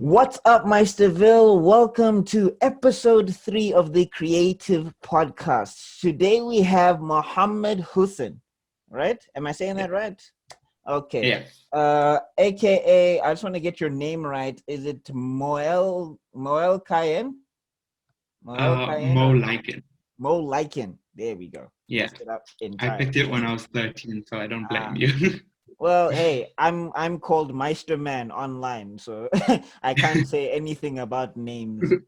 What's up, Meisterville? Welcome to episode 3 of the Creative Podcast. Today we have Mohammed Hoosen, right? Am I saying that right? Okay. Yeah. AKA, I just want to get your name right. Is it MoeLycaen? MoeLycaen. MoeLycaen. There we go. Yeah. Messed it up in I time. picked it when I was 13, so I don't blame you. Well, hey, I'm called Meisterman online, so I can't say anything about names. So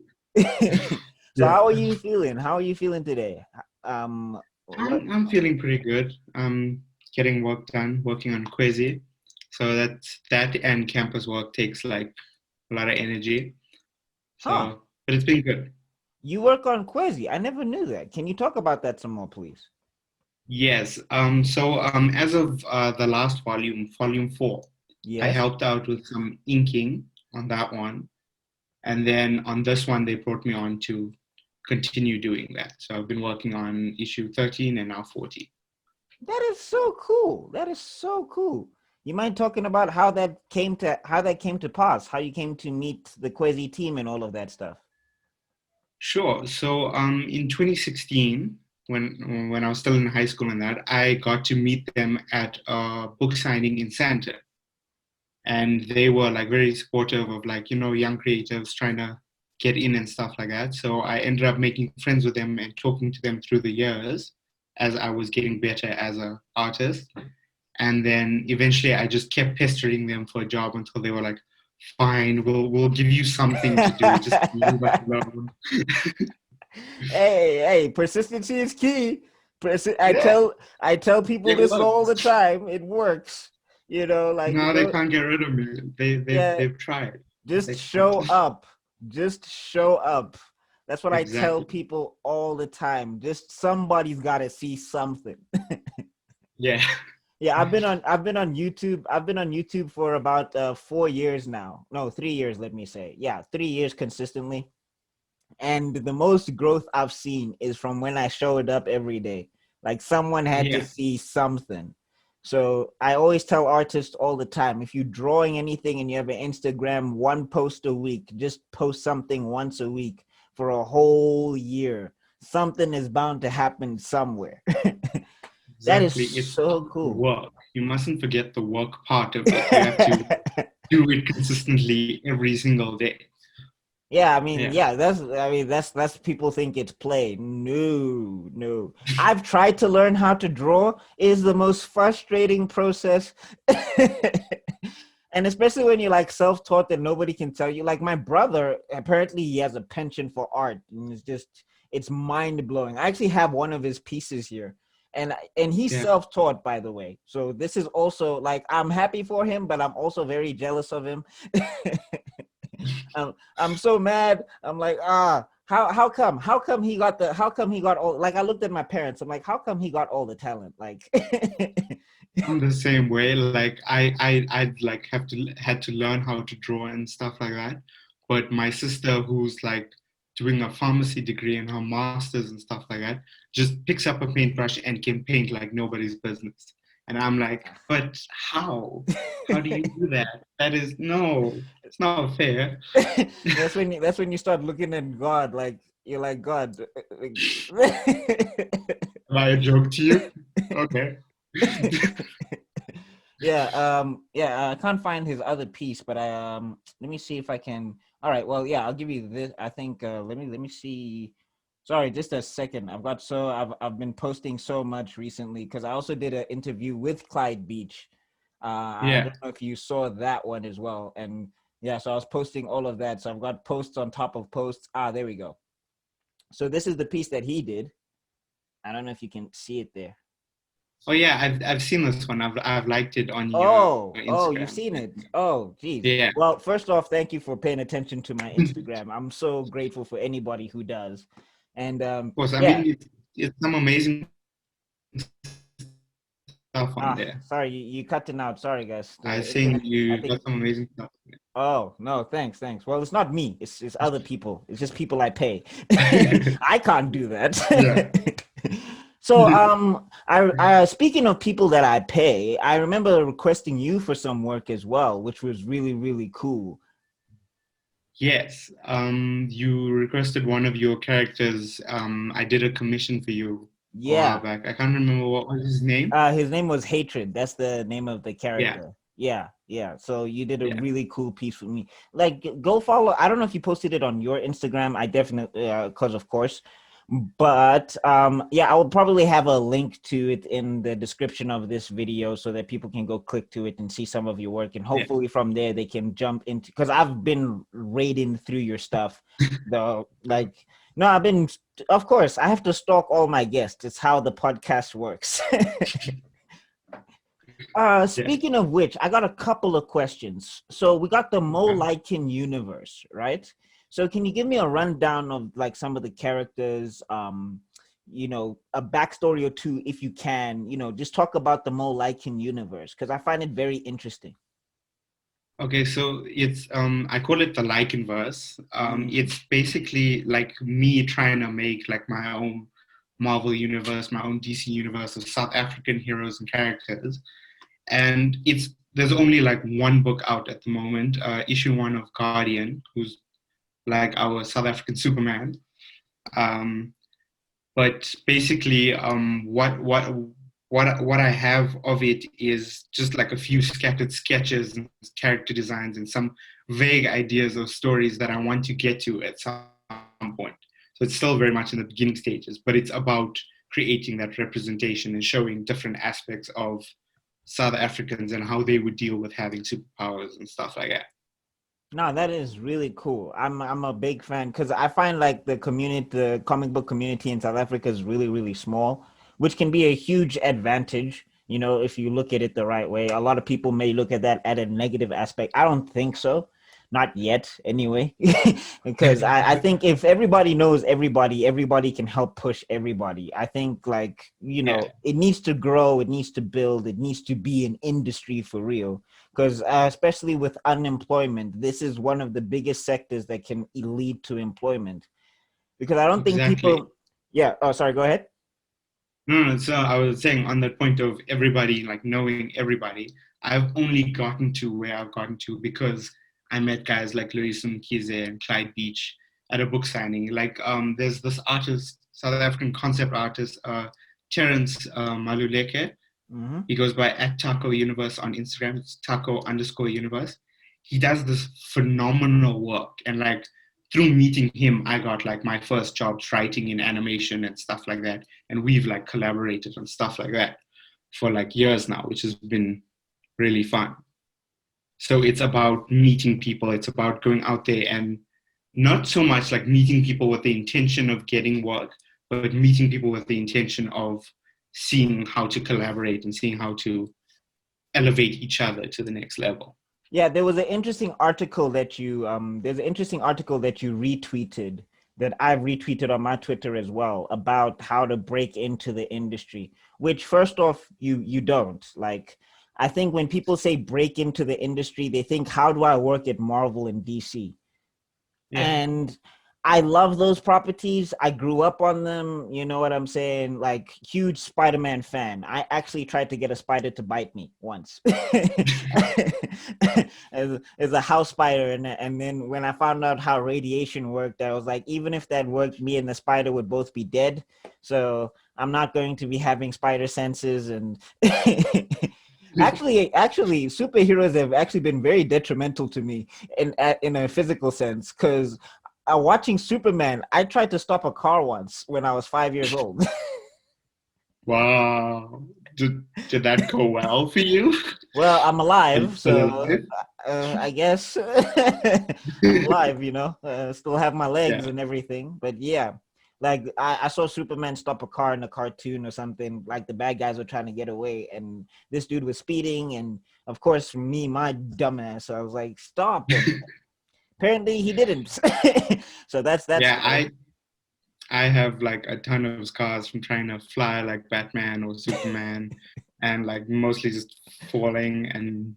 Yeah. how are you feeling? How are you feeling today? I'm feeling pretty good. I'm getting work done, working on Kwezi. So that and campus work takes like a lot of energy. Huh? But it's been good. You work on Kwezi. I never knew that. Can you talk about that some more, please? Yes. As of the last volume 4, I Yes. helped out with some inking on that one. And then on this one, they brought me on to continue doing that. So I've been working on issue 13 and now 40. That is so cool. That is so cool. You mind talking about how that came to pass, how you came to meet the Kwezi team and all of that stuff? Sure. So in 2016, when I was still in high school and that, I got to meet them at a book signing in Santa. And they were like very supportive of like, young creatives trying to get in and stuff like that. So I ended up making friends with them and talking to them through the years as I was getting better as an artist. And then eventually I just kept pestering them for a job until they were like, fine, we'll give you something to do, just leave us alone. Hey, persistency is key. I tell people this all the time. It works. No, they can't get rid of me. They've tried. Just show up. Just show up. That's what Exactly. I tell people all the time. Just somebody's got to see something. Yeah. Yeah, I've been on YouTube. I've been on YouTube for about 4 years now. No, 3 years, let me say. Yeah, 3 years consistently. And the most growth I've seen is from when I showed up every day. Like someone had to see something. So I always tell artists all the time, if you're drawing anything and you have an Instagram, one post a week, just post something once a week for a whole year. Something is bound to happen somewhere. That Exactly. is so cool. Work. You mustn't forget the work part of it. You have to do it consistently every single day. Yeah, that's people think it's play. No. I've tried to learn how to draw. It is the most frustrating process. And especially when you're like self-taught and nobody can tell you. Like my brother, apparently he has a penchant for art, and it's mind-blowing. I actually have one of his pieces here. And he's self-taught, by the way. So this is also like, I'm happy for him, but I'm also very jealous of him. I'm so mad. I'm like, how come he got all, like I looked at my parents. I'm like, how come he got all the talent? Like I'm the same way. Like I'd like had to learn how to draw and stuff like that. But my sister, who's like doing a pharmacy degree and her masters and stuff like that, just picks up a paintbrush and can paint like nobody's business. And I'm like, but how? How do you do that? It's not fair. That's when you start looking at God, like you're like, God. Am I a joke to you? Okay. I can't find his other piece, but let me see if I can. All right, well, yeah, I'll give you this. I think let me see. Sorry, just a second. I've been posting so much recently because I also did an interview with Clyde Beach. I don't know if you saw that one as well. And yeah, so I was posting all of that. So I've got posts on top of posts. There we go. So this is the piece that he did. I don't know if you can see it there. Oh yeah, I've seen this one. I've liked it on your Instagram. Oh, you've seen it. Oh, geez. Yeah. Well, first off, thank you for paying attention to my Instagram. I'm so grateful for anybody who does. And of course, I mean it's some amazing stuff on there. Sorry, you cutting out. Sorry, guys. I think you got some amazing stuff. Oh no, thanks. Well, it's not me. It's other people. It's just people I pay. I can't do that. Yeah. So, I speaking of people that I pay, I remember requesting you for some work as well, which was really, really cool. Yes. You requested one of your characters. I did a commission for you a while Yeah. back. I can't remember what was his name. His name was Hatred. That's the name of the Yeah. character. Yeah, yeah. So you did a Yeah. really cool piece for me. Like, go follow. I don't know if you posted it on your Instagram. I definitely, cause of course. But yeah, I will probably have a link to it in the description of this video so that people can go click to it and see some of your work, and Yeah. hopefully from there they can jump into. Because I've been raiding through your stuff, though. Like, no, I've been. Of course, I have to stalk all my guests. It's how the podcast works. Yeah. Speaking of which, I got a couple of questions. So we got the Okay. MoeLycaen universe, right? So can you give me a rundown of like some of the characters, a backstory or two if you can, just talk about the MoeLycaen universe because I find it very interesting. Okay, so it's I call it the Lycan verse. Mm, It's basically like me trying to make like my own Marvel universe, my own DC universe of South African heroes and characters. And it's there's only like one book out at the moment, issue one of Guardian, who's like our South African Superman. Um, but basically, what I have of it is just like a few scattered sketches and character designs and some vague ideas of stories that I want to get to at some point. So it's still very much in the beginning stages, but it's about creating that representation and showing different aspects of South Africans and how they would deal with having superpowers and stuff like that. no, that is really cool. I'm a big fan because I find like the comic book community in South Africa is really, really small, which can be a huge advantage, if you look at it the right way. A lot of people may look at that at a negative aspect. I don't think so. Not yet, anyway. Because I think if everybody knows everybody, everybody can help push everybody. I think like, Yeah, it needs to grow, it needs to build, it needs to be an industry for real because especially with unemployment, this is one of the biggest sectors that can lead to employment. Because I don't think exactly. people. Yeah. Oh, sorry. Go ahead. No, no, so I was saying on that point of everybody, like knowing everybody, I've only gotten to where I've gotten to because I met guys like Larissa Mkhize and Clyde Beach at a book signing. Like, there's this artist, South African concept artist, Terence Maluleke. Mm-hmm. He goes by at Taco Universe on Instagram. It's Taco_Universe. He does this phenomenal work. And like through meeting him, I got like my first jobs writing in animation and stuff like that. And we've like collaborated on stuff like that for like years now, which has been really fun. So it's about meeting people. It's about going out there and not so much like meeting people with the intention of getting work, but meeting people with the intention of seeing how to collaborate and seeing how to elevate each other to the next level. Yeah, there was an interesting article that you there's an interesting article that you retweeted that I've retweeted on my Twitter as well about how to break into the industry, which first off you don't. Like I think when people say break into the industry, they think how do I work at Marvel and DC? Yeah, And I love those properties. I grew up on them. You know what I'm saying? Like huge Spider-Man fan. I actually tried to get a spider to bite me once as a house spider. And then when I found out how radiation worked, I was like, even if that worked, me and the spider would both be dead. So I'm not going to be having spider senses. And actually, superheroes have actually been very detrimental to me in a physical sense because watching Superman, I tried to stop a car once when I was 5 years old. wow. Did that go well for you? Well, I'm Are you alive, still so alive? I guess I'm alive. Still have my legs Yeah. and everything. But yeah, like I saw Superman stop a car in a cartoon or something. Like the bad guys were trying to get away, and this dude was speeding, and of course, me, my dumbass, so I was like, "Stop!" And apparently, he didn't. So that's Yeah, fair. I have like a ton of scars from trying to fly like Batman or Superman and like mostly just falling and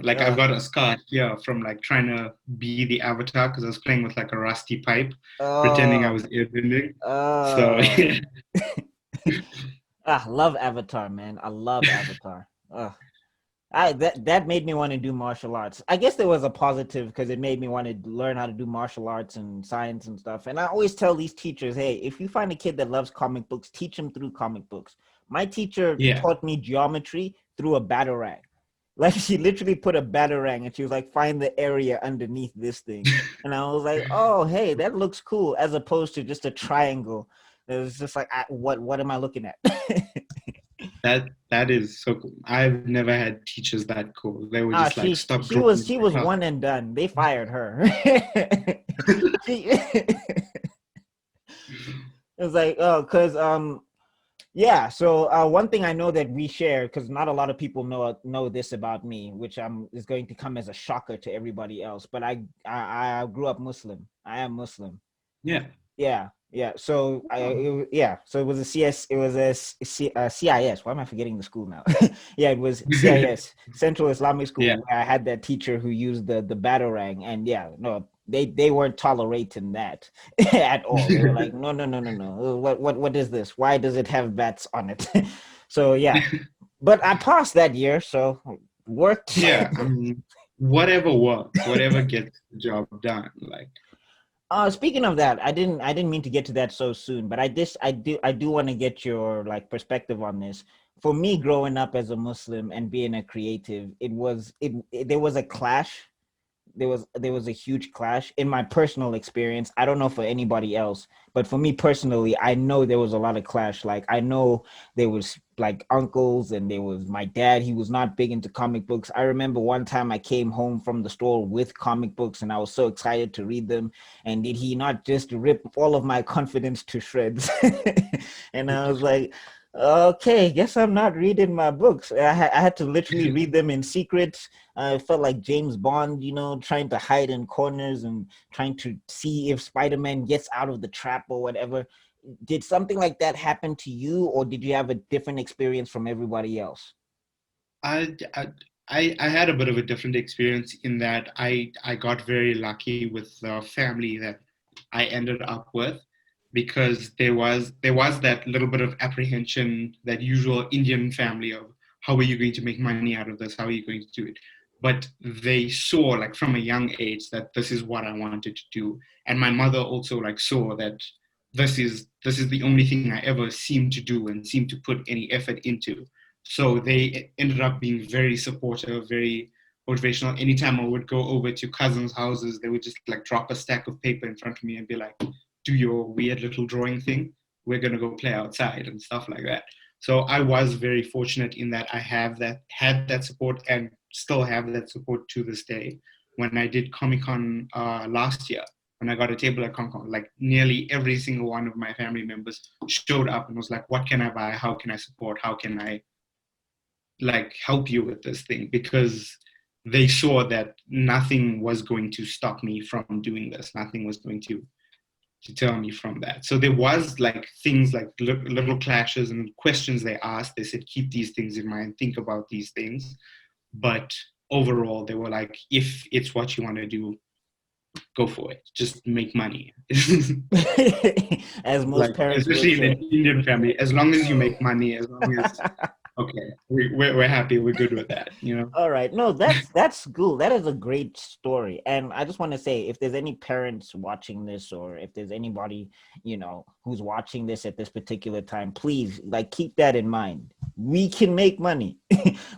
like I've Uh, got a scar here from like trying to be the avatar because I was playing with like a rusty pipe, pretending I oh, was airbending. So oh. yeah, Ah, love Avatar, man. I love Avatar. Ugh. That made me want to do martial arts. I guess there was a positive because it made me want to learn how to do martial arts and science and stuff. And I always tell these teachers, hey, if you find a kid that loves comic books, teach them through comic books. My teacher Yeah. taught me geometry through a batarang. Like she literally put a batarang and she was like, find the area underneath this thing. And I was like, oh, hey, that looks cool, as opposed to just a triangle. It was just like, what am I looking at? That is so cool. I've never had teachers that cool. They were Ah, just like, she stop she drawing. was she was one and done. They fired her. She, it was like, oh, because yeah. So one thing I know that we share, because not a lot of people know this about me, which is going to come as a shocker to everybody else. But I grew up Muslim. I am Muslim. Yeah. Yeah, yeah. So Oh, yeah. So it was a CS. It was a CIS. Why am I forgetting the school now? Yeah, it was CIS, Central Islamic yeah. School, where I had that teacher who used the batarang, and yeah, no, they weren't tolerating that at all. They were like, no, no, no, no, no. What is this? Why does it have bats on it? So yeah, but I passed that year, so worked. Yeah. I mean, whatever works, whatever gets the job done. Like, Speaking of that, I didn't mean to get to that so soon, but I do want to get your like perspective on this. For me, growing up as a Muslim and being a creative, there was a clash. There was a huge clash in my personal experience. I don't know for anybody else, but for me personally, I know there was a lot of clash. Like I know there was like uncles and there was my dad. He was not big into comic books. I remember one time I came home from the store with comic books and I was so excited to read them. And did he not just rip all of my confidence to shreds? And I was like, okay, guess I'm not reading my books. I had to literally read them in secret. I felt like James Bond, trying to hide in corners and trying to see if Spider-Man gets out of the trap or whatever. Did something like that happen to you, or did you have a different experience from everybody else? I, I I had a bit of a different experience in that I got very lucky with the family that I ended up with because there was that little bit of apprehension, that usual Indian family of how are you going to make money out of this? How are you going to do it? But they saw like from a young age that this is what I wanted to do. And my mother also like saw that this is the only thing I ever seemed to do and seemed to put any effort into. So they ended up being very supportive, very motivational. Anytime I would go over to cousins' houses, they would just like drop a stack of paper in front of me and be like, do your weird little drawing thing. We're gonna go play outside and stuff like that. So I was very fortunate in that I have that had that support and still have that support to this day. When I did Comic Con last year, when I got a table at Comic Con, like nearly every single one of my family members showed up and was like, "What can I buy? How can I support? How can I like help you with this thing?" Because they saw that nothing was going to stop me from doing this. Nothing was going to tell me from that. So there was like things like little clashes and questions they asked. They said, keep these things in mind, think about these things. But overall, they were like, if it's what you want to do, go for it. Just make money. As most Like, parents would especially in say. an Indian family, as long as you make money, as long as, okay, we're happy, we're good with that, you know? All right. No, that's cool. That is a great story. And I just want to say, if there's any parents watching this, or if there's anybody, who's watching this at this particular time, please like keep that in mind. We can make money.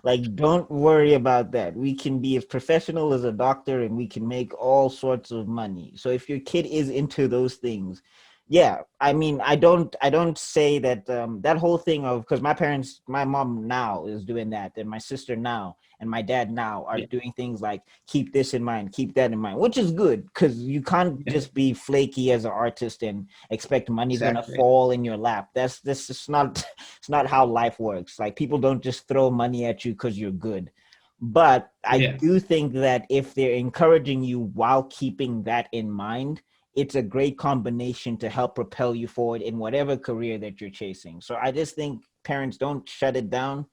Like, don't worry about that. We can be as professional as a doctor and we can make all sorts of money. So if your kid is into those things, yeah, I mean, I don't say that that whole thing of, because my mom now is doing that, and my sister now and my dad now are Yeah, doing things like keep this in mind, keep that in mind, which is good because you can't yeah, just be flaky as an artist and expect money's gonna exactly. fall in your lap. That's this is not it's not how life works. Like, people don't just throw money at you because you're good. But I Yeah, do think that if they're encouraging you while keeping that in mind, it's a great combination to help propel you forward in whatever career that you're chasing. So I just think parents, don't shut it down.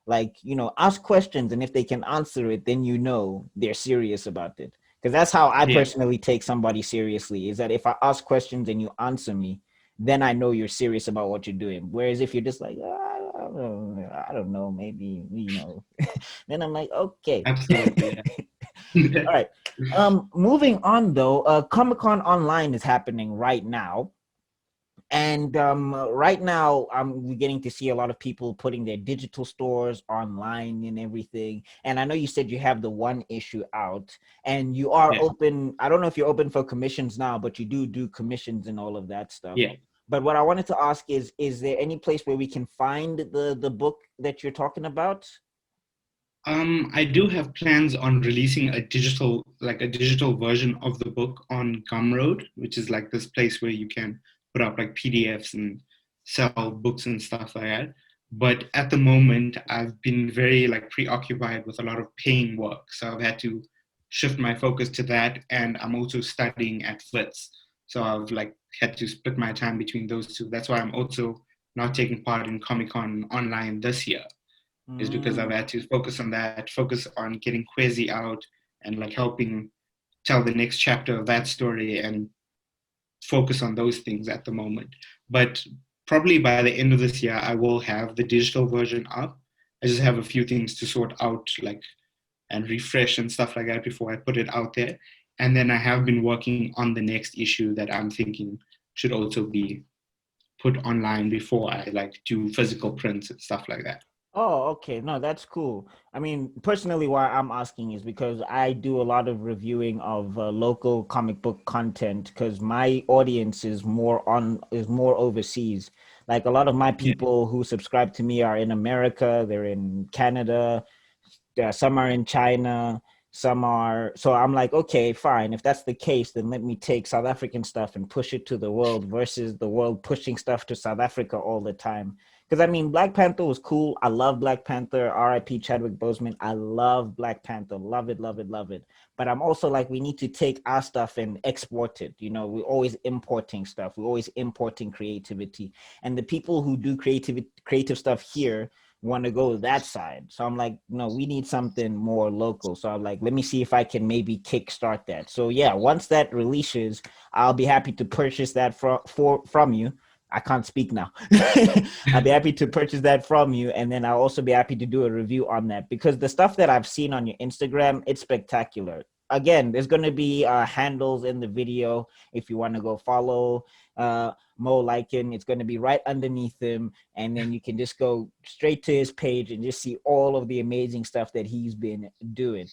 Like, ask questions, and if they can answer it, then they're serious about it. Because that's how I yeah, personally take somebody seriously, is that if I ask questions and you answer me, then I know you're serious about what you're doing. Whereas if you're just like, I don't know, maybe, Then I'm like, okay. Absolutely. Yeah. All right. Moving on though, Comic-Con Online is happening right now. And right now, we're getting to see a lot of people putting their digital stores online and everything. And I know you said you have the one issue out, and you are Yeah. open. I don't know if you're open for commissions now, but you do commissions and all of that stuff. Yeah. But what I wanted to ask is there any place where we can find the book that you're talking about? I do have plans on releasing a digital version of the book on Gumroad, which is like this place where you can put up like PDFs and sell books and stuff like that. But at the moment, I've been very like preoccupied with a lot of paying work, so I've had to shift my focus to that, and I'm also studying at FLITS, so I've like had to split my time between those two. That's why I'm also not taking part in Comic Con online this year, is because I've Mm. had to focus on that, focus on getting Kwezi out and like helping tell the next chapter of that story and focus on those things at the moment. But probably by the end of this year, I will have the digital version up. I just have a few things to sort out, like and refresh and stuff like that before I put it out there. And then I have been working on the next issue that I'm thinking should also be put online before I like do physical prints and stuff like that. Oh, okay. No, that's cool. I mean, personally, why I'm asking is because I do a lot of reviewing of local comic book content because my audience is more overseas. Like a lot of my Yeah. people who subscribe to me are in America, they're in Canada, some are in China, some are. So I'm like, okay, fine. If that's the case, then let me take South African stuff and push it to the world versus the world pushing stuff to South Africa all the time. Because I mean, Black Panther was cool. I love Black Panther. R.I.P. Chadwick Boseman. I love Black Panther. Love it, love it, love it. But I'm also like, we need to take our stuff and export it. We're always importing stuff. We're always importing creativity. And the people who do creative stuff here want to go that side. So I'm like, no, we need something more local. So I'm like, let me see if I can maybe kickstart that. So yeah, once that releases, I'll be happy to purchase that from you. I can't speak now. I'll be happy to purchase that from you. And then I'll also be happy to do a review on that because the stuff that I've seen on your Instagram, it's spectacular. Again, there's going to be handles in the video if you want to go follow MoeLycaen. It's going to be right underneath him. And then you can just go straight to his page and just see all of the amazing stuff that he's been doing.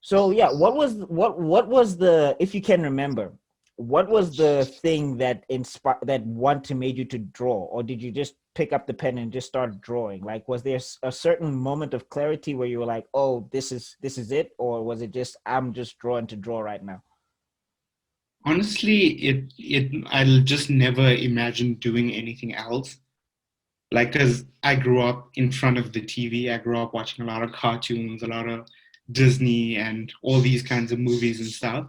So yeah, what was the, if you can remember, what was the thing that inspired that want to made you to draw, or did you just pick up the pen and just start drawing? Like, was there a certain moment of clarity where you were like, oh, this is it, or was it just I'm just drawing to draw right now? Honestly, I'll just never imagine doing anything else. Like, because I grew up in front of the TV, I grew up watching a lot of cartoons, a lot of Disney, and all these kinds of movies and stuff.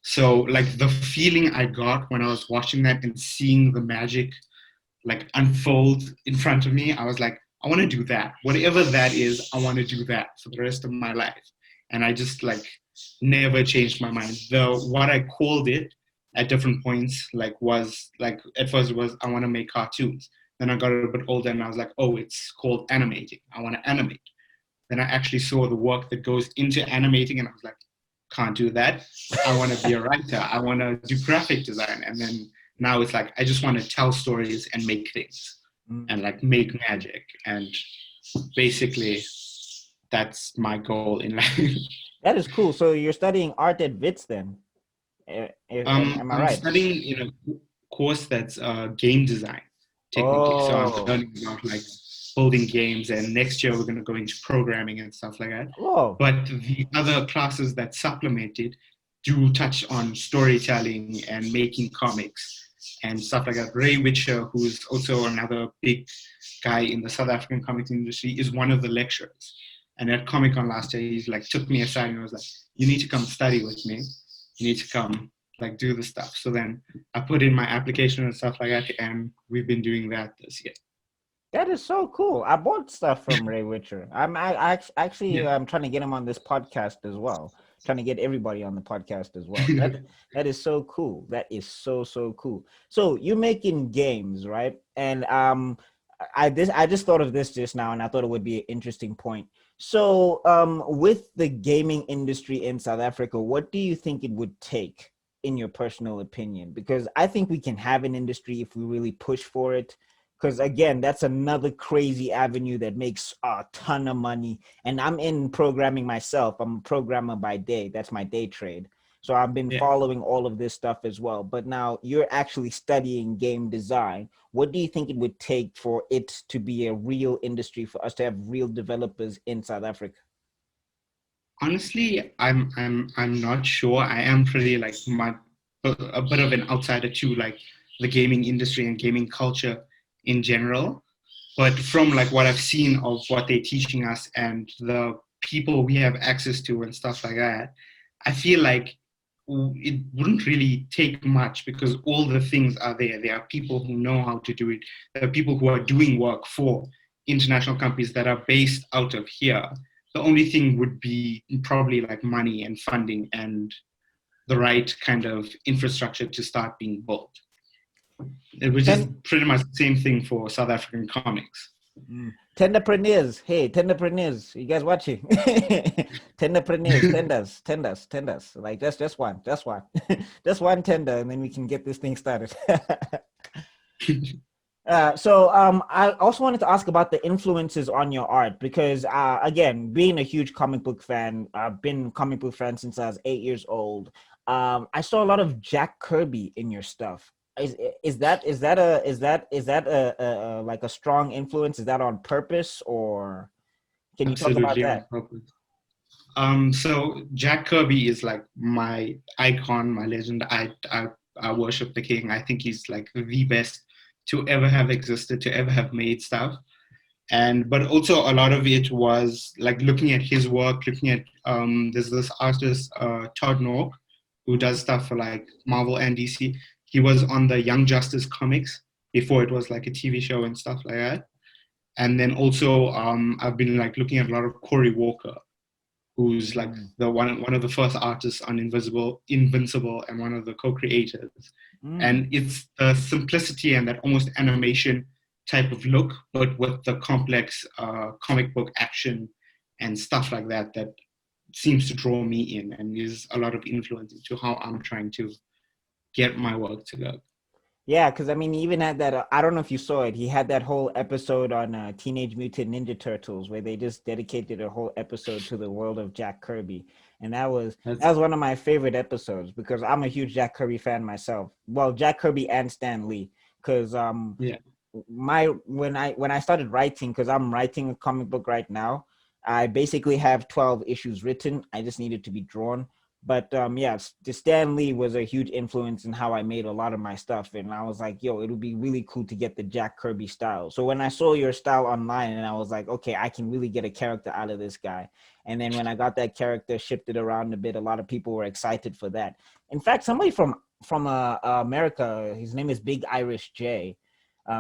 So, like, the feeling I got when I was watching that and seeing the magic like unfold in front of me, I was like, I want to do that. Whatever that is, I want to do that for the rest of my life. And I just like never changed my mind. The what I called it at different points like was like at first it was I want to make cartoons. Then I got a bit older and I was like, oh, it's called animating. I want to animate. Then I actually saw the work that goes into animating and I was like, can't do that. I want to be a writer. I want to do graphic design. And then now it's like, I just want to tell stories and make things and Mm. like make magic. And basically, that's my goal in life. That is cool. So you're studying art at Wits then? Am I I'm right? studying in a course that's game design, technically. So I'm Oh, learning about like building games, and next year we're going to go into programming and stuff like that. oh. But the other classes that supplemented do touch on storytelling and making comics and stuff like that. Ray Witcher, who's also another big guy in the South African comics industry, is one of the lecturers. And at Comic Con last year, he's like took me aside and was like, "You need to come study with me. You need to come like do the stuff." So then I put in my application and stuff like that, and we've been doing that this year. That is so cool. I bought stuff from Ray Witcher. Actually Yeah. I'm trying to get him on this podcast as well. Trying to get everybody on the podcast as well. That is so cool. That is so cool. So you're making games, right? And I just thought of this just now, and I thought it would be an interesting point. So, with the gaming industry in South Africa, what do you think it would take, in your personal opinion? Because I think we can have an industry if we really push for it. Because again, that's another crazy avenue that makes a ton of money. And I'm in programming myself. I'm a programmer by day. That's my day trade. So I've been Yeah. following all of this stuff as well. But now you're actually studying game design. What do you think it would take for it to be a real industry, for us to have real developers in South Africa? Honestly, I'm not sure. I am pretty like a bit of an outsider to like the gaming industry and gaming culture in general. But from like what I've seen of what they're teaching us and the people we have access to and stuff like that, I feel like it wouldn't really take much because all the things are there. There are people who know how to do it. There are people who are doing work for international companies that are based out of here. The only thing would be probably like money and funding and the right kind of infrastructure to start being built, which is Ten, pretty much the same thing for South African comics. Tenderpreneurs. Hey, tenderpreneurs. You guys watching? Tenderpreneurs, tenders. Like that's just one. Just one. Just one tender, and then we can get this thing started. I also wanted to ask about the influences on your art because, again, being a huge comic book fan, I've been a comic book fan since I was 8 years old. I saw a lot of Jack Kirby in your stuff. Is that like a strong influence? Is that on purpose, or can you talk about Absolutely on that? purpose. So Jack Kirby is like my icon, my legend. I worship the king. I think he's like the best to ever have existed, to ever have made stuff. And but also a lot of it was like looking at his work, looking at there's this artist Todd Nork who does stuff for like Marvel and DC. He was on the Young Justice comics before it was like a TV show and stuff like that. And then also I've been like looking at a lot of Cory Walker, who's like Mm, the one of the first artists on Invincible, and one of the co-creators. mm. And it's the simplicity and that almost animation type of look, but with the complex comic book action and stuff like that that seems to draw me in and is a lot of influence into how I'm trying to get my work to go. Yeah, because I mean, he even had that. I don't know if you saw it. He had that whole episode on Teenage Mutant Ninja Turtles where they just dedicated a whole episode to the world of Jack Kirby, and that That's was one of my favorite episodes because I'm a huge Jack Kirby fan myself. Well, Jack Kirby and Stan Lee, because yeah. my when I started writing, because I'm writing a comic book right now, I basically have 12 issues written. I just needed to be drawn. But yeah, the Stan Lee was a huge influence in how I made a lot of my stuff. And I was like, yo, it would be really cool to get the Jack Kirby style. So when I saw your style online, and I was like, okay, I can really get a character out of this guy. And then when I got that character shifted around a bit, a lot of people were excited for that. In fact, somebody from America, his name is Big Irish J.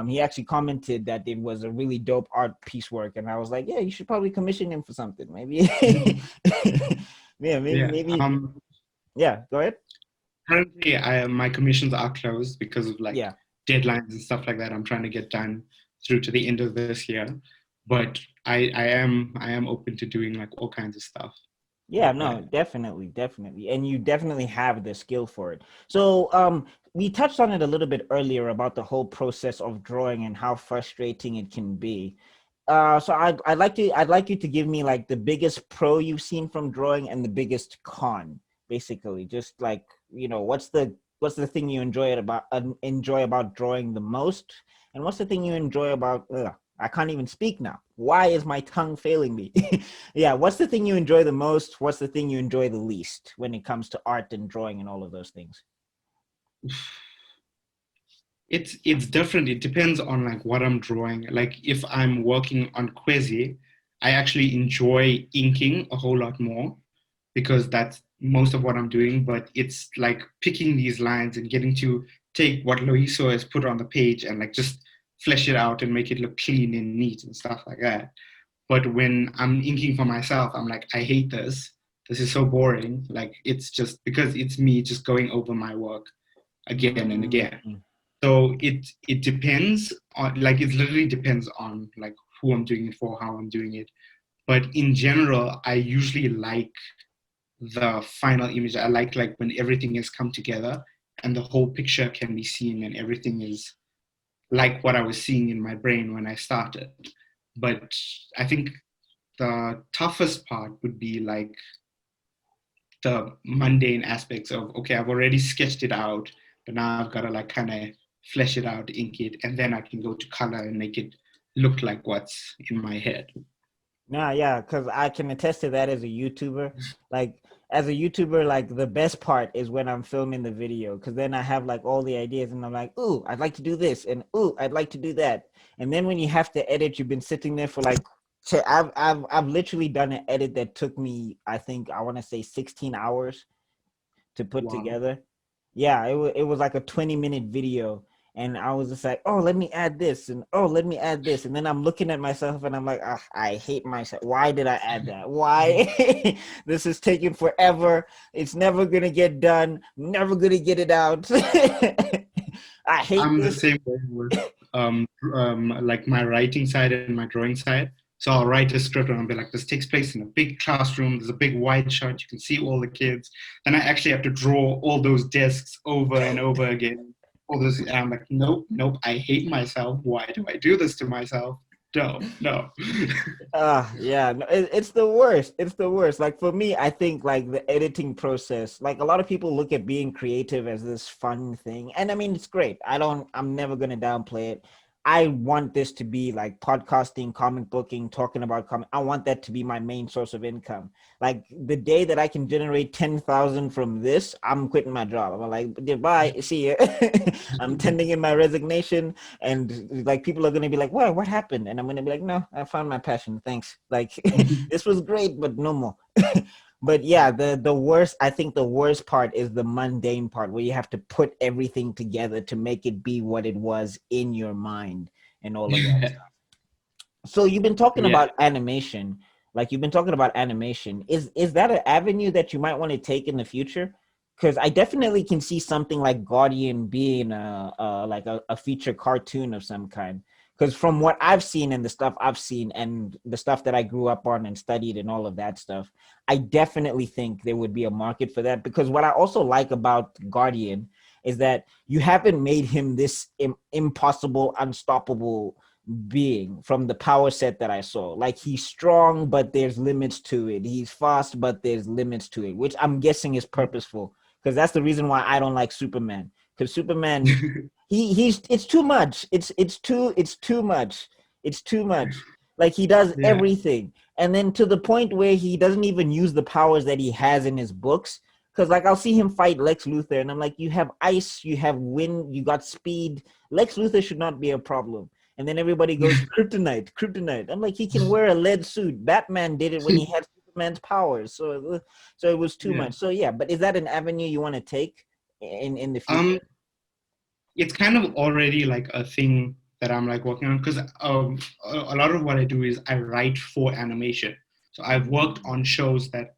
He actually commented that it was a really dope art piecework, and I was like, yeah, you should probably commission him for something, maybe. Yeah, Yeah. maybe. Yeah, go ahead. Currently, my commissions are closed because of like Yeah. deadlines and stuff like that. I'm trying to get done through to the end of this year, but I am open to doing like all kinds of stuff Yeah, like no, that. definitely. And you definitely have the skill for it. So, we touched on it a little bit earlier about the whole process of drawing and how frustrating it can be. So I'd like you to give me like the biggest pro you've seen from drawing and the biggest con, basically. Just like, what's the thing you enjoy about drawing the most, and what's the thing you enjoy about I can't even speak now. Why is my tongue failing me? Yeah, what's the thing you enjoy the most? What's the thing you enjoy the least when it comes to art and drawing and all of those things? It's different. It depends on like what I'm drawing. Like if I'm working on Kwezi, I actually enjoy inking a whole lot more because that's most of what I'm doing. But it's like picking these lines and getting to take what Loiso has put on the page and like just flesh it out and make it look clean and neat and stuff like that. But when I'm inking for myself, I'm like, I hate this. This is so boring. Like it's just because it's me just going over my work again and Mm, again. So it depends on, like, it literally depends on like who I'm doing it for, how I'm doing it. But in general, I usually like the final image. I like when everything has come together and the whole picture can be seen and everything is like what I was seeing in my brain when I started. But I think the toughest part would be like the mundane aspects of, okay, I've already sketched it out, but now I've got to like kind of flesh it out, ink it, and then I can go to color and make it look like what's in my head. Nah, yeah, because I can attest to that as a YouTuber. Like, as a YouTuber, like the best part is when I'm filming the video, because then I have like all the ideas, and I'm like, ooh, I'd like to do this, and ooh, I'd like to do that. And then when you have to edit, you've been sitting there for like, I've literally done an edit that took me, I think I want to say 16 hours to put Wow. together. Yeah, it was like a 20-minute video. And I was just like, oh, let me add this. And oh, let me add this. And then I'm looking at myself and I'm like, ah, I hate myself. Why did I add that? Why? This is taking forever. It's never going to get done. Never going to get it out. I hate I'm the this. same way with like my writing side and my drawing side. So I'll write a script and I'll be like, this takes place in a big classroom. There's a big wide shot. You can see all the kids. Then I actually have to draw all those desks over and over again. All this, and I'm like, nope, nope. I hate myself. Why do I do this to myself? No, no. Yeah, no, it's the worst. It's the worst. Like for me, I think like the editing process, like a lot of people look at being creative as this fun thing. And I mean, it's great. I'm never going to downplay it. I want this to be like podcasting, comic booking, talking about comic. I want that to be my main source of income. Like the day that I can generate 10,000 from this, I'm quitting my job. I'm like, goodbye, see ya. I'm tending in my resignation, and like people are gonna be like, "What? What happened?" And I'm gonna be like, "No, I found my passion. Thanks. Like this was great, but no more." But yeah, the worst, I think the worst part is the mundane part where you have to put everything together to make it be what it was in your mind and all of that. So you've been talking Yeah. about animation. Like you've been talking about animation. Is that an avenue that you might want to take in the future? Because I definitely can see something like Guardian being like a feature cartoon of some kind. Because from what I've seen and the stuff I've seen and the stuff that I grew up on and studied and all of that stuff, I definitely think there would be a market for that. Because what I also like about Guardian is that you haven't made him this impossible, unstoppable being from the power set that I saw. Like he's strong, but there's limits to it. He's fast, but there's limits to it, which I'm guessing is purposeful because that's the reason why I don't like Superman. Because Superman, he's it's too much. It's too much. It's too much. Like he does Yeah. everything, and then to the point where he doesn't even use the powers that he has in his books. Because like I'll see him fight Lex Luthor, and I'm like, you have ice, you have wind, you got speed. Lex Luthor should not be a problem. And then everybody goes kryptonite, kryptonite. I'm like, he can wear a lead suit. Batman did it when he had Superman's powers, so it was too Yeah. much. So yeah, but is that an avenue you want to take in the future? Um, it's kind of already like a thing that I'm like working on, because a lot of what I do is I write for animation. So I've worked on shows that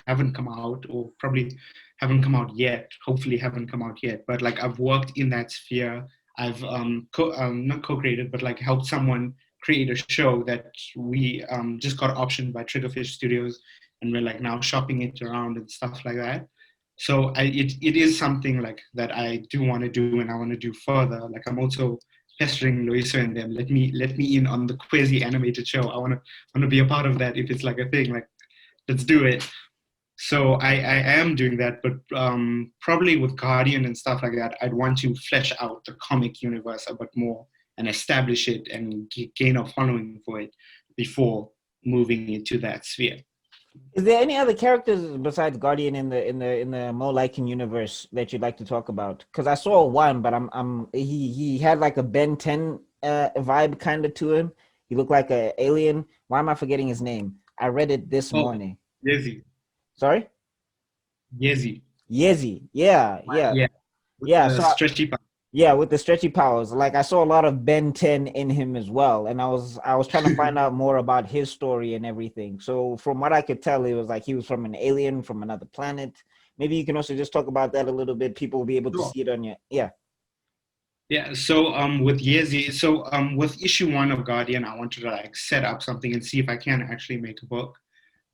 haven't come out, or probably haven't come out yet. Hopefully, haven't come out yet. But like I've worked in that sphere. I've not co-created, but like helped someone create a show that we just got optioned by Triggerfish Studios, and we're like now shopping it around and stuff like that. So it is something like that I do want to do, and I want to do further. Like I'm also pestering Luisa and them. Let me in on the Kwezi animated show. I want to be a part of that if it's like a thing. Like let's do it. So I am doing that, but probably with Guardian and stuff like that, I'd want to flesh out the comic universe a bit more and establish it and gain a following for it before moving into that sphere. Is there any other characters besides Guardian in the MoeLycaen universe that you'd like to talk about? Because I saw one, but he had like a Ben 10 vibe kind of to him. He looked like an alien. Why am I forgetting his name? I read it this Oh, morning. Yezi, Sorry, Yezi, Yezi. Yeah, yeah, yeah, with yeah. the So stretchy part. yeah, with the stretchy powers, like I saw a lot of Ben 10 in him as well, and I was trying to find out more about his story and everything. So from what I could tell, it was like he was from an alien from another planet. Maybe you can also just talk about that a little bit. People will be able to Sure. see it on your yeah. Yeah, so with Yezi, so with issue one of Guardian, I wanted to like set up something and see if I can actually make a book.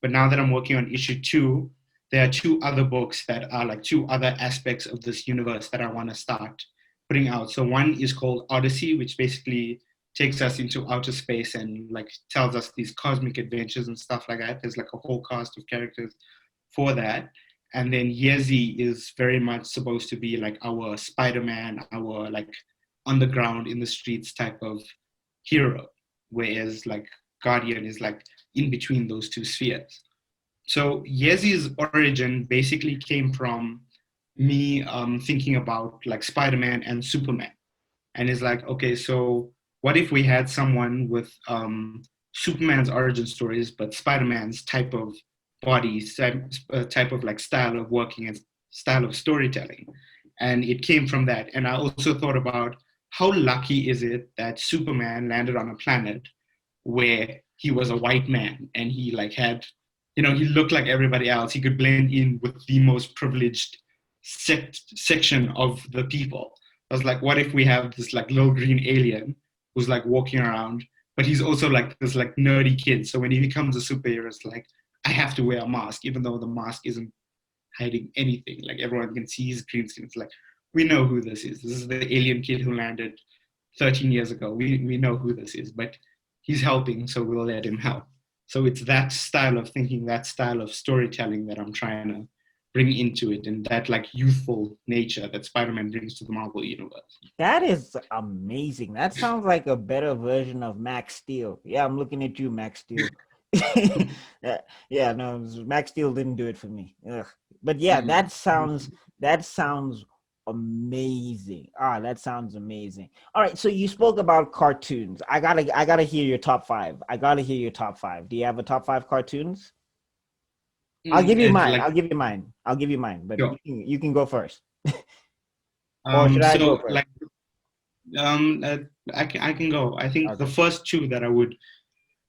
But now that I'm working on issue two, there are two other books that are like two other aspects of this universe that I want to start putting out. So one is called Odyssey, which basically takes us into outer space and like tells us these cosmic adventures and stuff like that. There's like a whole cast of characters for that. And then Yezi is very much supposed to be like our Spider-Man, our like on the ground in the streets type of hero, whereas like Guardian is like in between those two spheres. So Yezi's origin basically came from me thinking about like Spider-Man and Superman, and it's like, okay, so what if we had someone with Superman's origin stories, but Spider-Man's type of body, type of like style of working and style of storytelling, and it came from that. And I also thought about how lucky is it that Superman landed on a planet where he was a white man and he like had, he looked like everybody else. He could blend in with the most privileged section of the people. I was like, what if we have this like little green alien who's like walking around, but he's also like this like nerdy kid. So when he becomes a superhero, it's like, I have to wear a mask, even though the mask isn't hiding anything. Like everyone can see his green skin. It's like, we know who this is. This is the alien kid who landed 13 years ago. We know who this is, but he's helping, so we'll let him help. So it's that style of thinking, that style of storytelling that I'm trying to bring into it, and that like youthful nature that Spider-Man brings to the Marvel universe. That is amazing. That sounds like a better version of Max Steel. Yeah, I'm looking at you, Max Steel. Yeah, no, Max Steel didn't do it for me. Ugh. But yeah, that sounds amazing. That sounds amazing. All right, so you spoke about cartoons. I gotta hear your top five. I gotta hear your top five. Do you have a top five cartoons? I'll give you It's mine. like, I'll give you mine. I'll give you mine. But sure. you can go first. Or should I go So first? like, um, uh, I can go. I think the Okay. first two that I would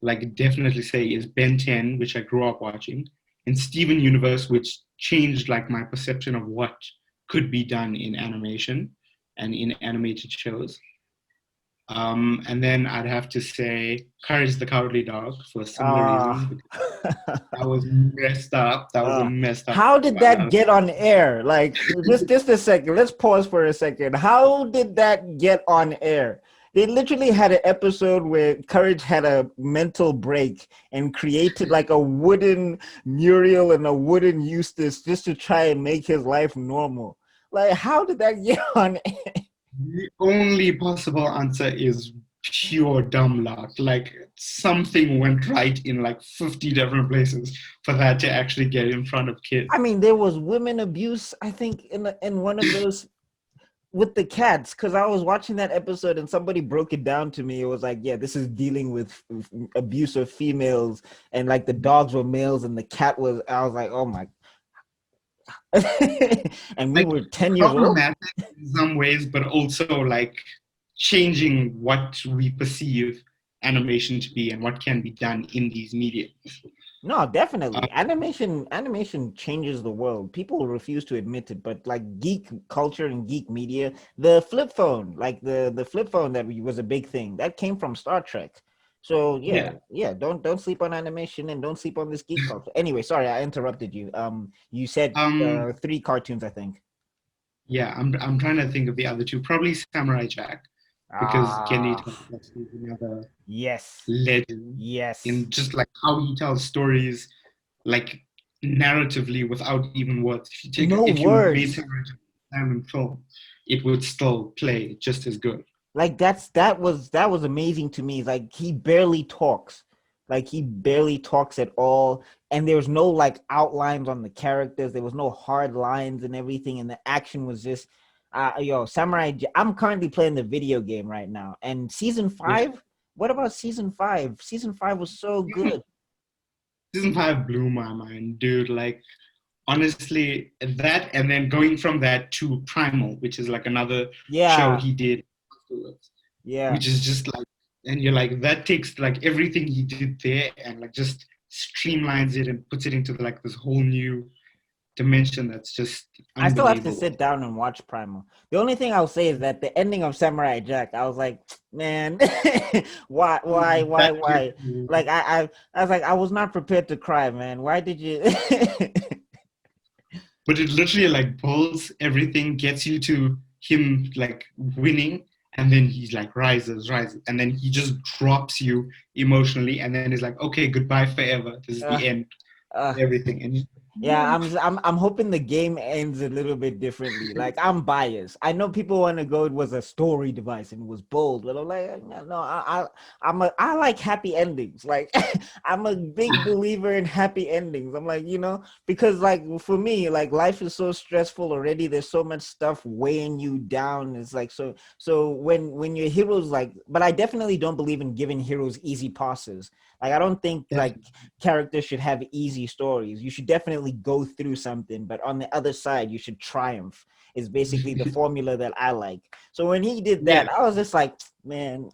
like definitely say is Ben 10, which I grew up watching, and Steven Universe, which changed like my perception of what could be done in animation and in animated shows. And then I'd have to say Courage the Cowardly Dog for similar reasons, Ah. because that was messed up. That was a Uh, messed up. how did that get on air? Like, just a second. Let's pause for a second. How did that get on air? They literally had an episode where Courage had a mental break and created like a wooden Muriel and a wooden Eustace just to try and make his life normal. Like, how did that get on air? The only possible answer is pure dumb luck. Like something went right in like 50 different places for that to actually get in front of kids. I mean, there was women abuse, I think, in one of those with the cats, because I was watching that episode and somebody broke it down to me. It was like, yeah, this is dealing with abuse of females, and like the dogs were males and the cat was. I was like, oh my. And we Like were 10 years old. problematic in some ways, but also like changing what we perceive animation to be and what can be done in these media. No, Uh, definitely. Animation changes the world. People refuse to admit it, but like geek culture and geek media, the flip phone, like the flip phone that was a big thing, that came from Star Trek. So yeah, yeah. yeah, don't sleep on animation and don't sleep on this geek culture. Anyway, sorry, I interrupted you. You said Um, three cartoons, I think. yeah, I'm trying to think of the other two. Probably Samurai Jack, because Kenny Ah, Tartakovsky is another yes, legend yes. in just like how he tells stories, like narratively without even words. No If you made words. Samurai Jack silent film, it would still play just as good. Like that was amazing to me. Like he barely talks. Like he barely talks at all. And there was no like outlines on the characters. There was no hard lines and everything. And the action was just I'm currently playing the video game right now. And season Yeah. five, what about season five? Season five was so good. Season five blew my mind, dude. Like honestly, that and then going from that to Primal, which is like another show Yeah, he did afterwards, yeah. which is just like, and you're like, that takes like everything he did there and like just streamlines it and puts it into like this whole new dimension that's just I still have to unbelievable. sit down and watch Primal. The only thing I'll say is that the ending of Samurai Jack, I was like, man, why, why, why, That hit why? me. Like I was like, I was not prepared to cry, man. Why did you? But it literally like pulls everything, gets you to him like winning, and then he like rises, and then he just drops you emotionally, and then he's like, okay, goodbye forever. This is uh, the end, uh, everything. And Yeah, no. I'm hoping the game ends a little bit differently. Like I'm biased. I know people want to go. It was a story device and it was bold, but I'm like, no, I like happy endings. Like I'm a big believer in happy endings. I'm like, because like for me, like life is so stressful already. There's so much stuff weighing you down. It's like so when your heroes like, but I definitely don't believe in giving heroes easy passes. Like I don't think like Definitely. characters should have easy stories. You should definitely go through something, but on the other side, you should triumph. Is basically the formula that I like. So when he did Yeah. that, I was just like, man.